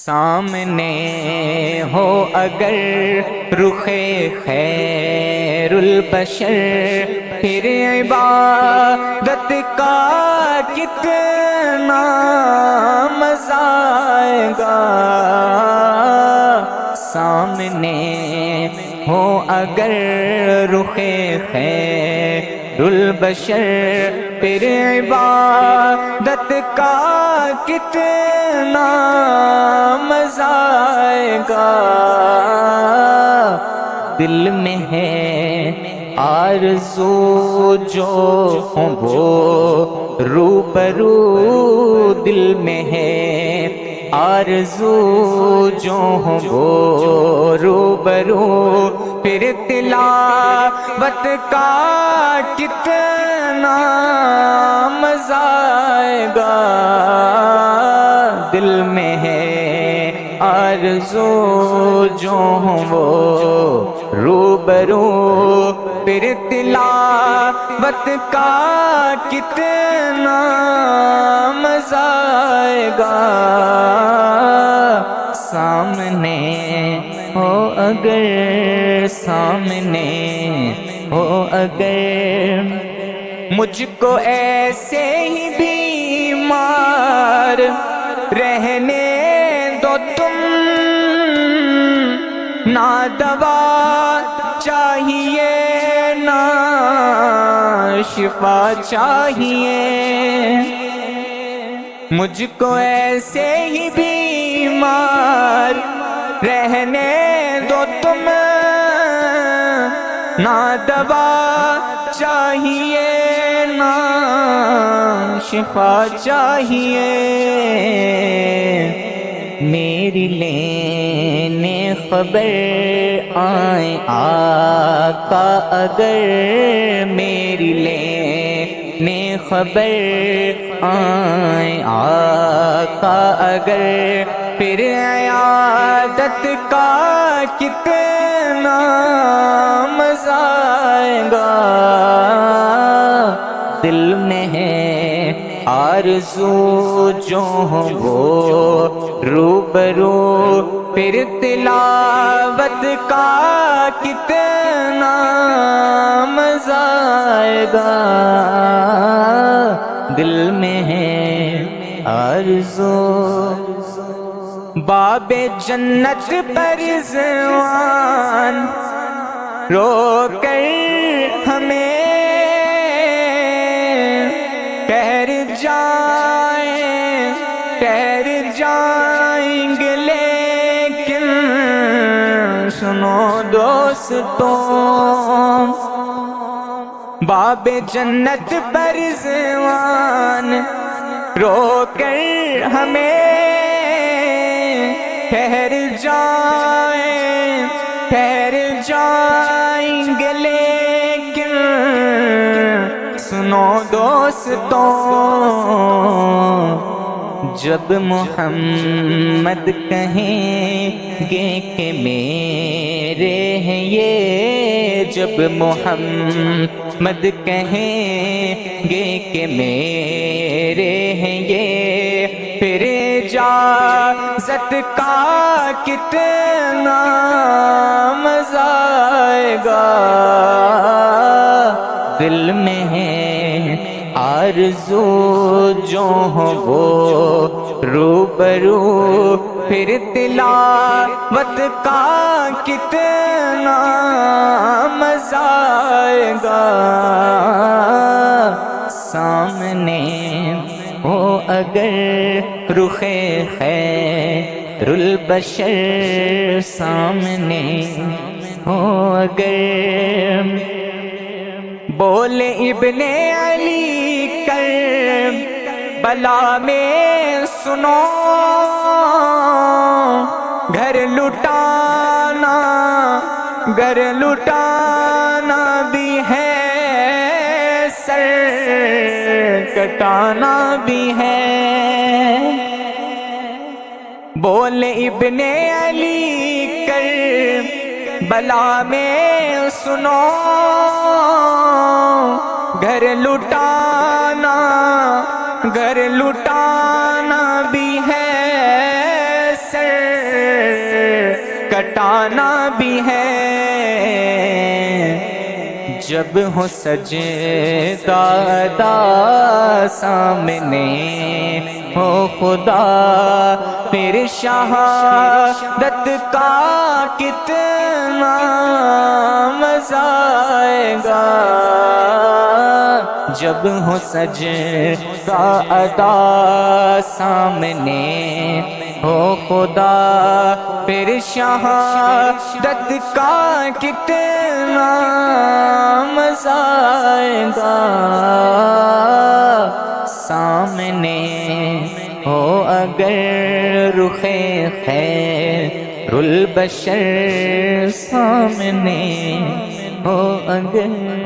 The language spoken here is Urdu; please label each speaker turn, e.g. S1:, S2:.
S1: سامنے ہو اگر رخ خیر البشر، پھر عبادت کا کتنا مزہ آئے گا۔ سامنے ہو اگر رخ خیر البشر، پھر عبادت کا کتنا مزہ آئے گا۔ دل میں ہے آرزو جو ہوں وہ روبرو، دل میں ہے آرزو جو ہوں وہ روبرو، پھر تلاوت کا کتنا مزہ آئے گا۔ دل میں ہے آرزو جو ہوں وہ روبرو، پھر تلاوت کا کتنا مزہ آئے گا۔ سامنے ہو اگر، سامنے ہو اگر، مجھ کو ایسے ہی بیمار رہنے دو تم، نہ دوا چاہیے نہ شفا چاہیے، مجھ کو ایسے ہی بیمار رہنے دو تم، نہ دوا چاہیے نہ شفا چاہیے۔ میری لینے خبر آئیں آقا اگر، میری لینے خبر آئیں آقا اگر، پھر عیادت کا کتنا مزہ آئے گا۔ دل میں ہے آرزو جو ہوں وہ روبرو، پھر تلاوت کا کتنا مزہ آئے گا۔ دل میں ہے آرزو، باب جنت پر رضوان رو کر ہمیں ٹھہر جائیں گے، لیکن سنو دوستوں، باب جنت پر رضوان رو کر ہمیں ٹھہر جائیں گے، لیکن سنو دوستوں، جب محمد کہیں گے کہ میرے ہیں یہ، جب محمد کہیں گے کہ میرے ہیں یہ، پھر اجازت کا کتنا مزہ آئے گا۔ دل میں ہے آرزو جو ہوں وہ روبرو، پھر تلاوت کا کتنا مزہ آئے گا۔ سامنے ہو اگر رخ خیر البشر، سامنے ہو اگر، بولے ابن علی کربلا میں سنو، گھر لٹانا بھی ہے، سر کٹانا بھی ہے۔ بولے ابن علی کربلا میں سنو، گھر لٹانا بھی ہے، سر کٹانا بھی ہے، جب ہو سجدہ ادا سامنے ہو خدا، پھر شہادت کا کتنا مزہ آئے گا، جب ہو سجدہ ادا سامنے ہو خدا، پھر شہادت کا کتنا مزہ آئے گا، سامنے ہو اگر رخ خیر البشر، سامنے ہو اگر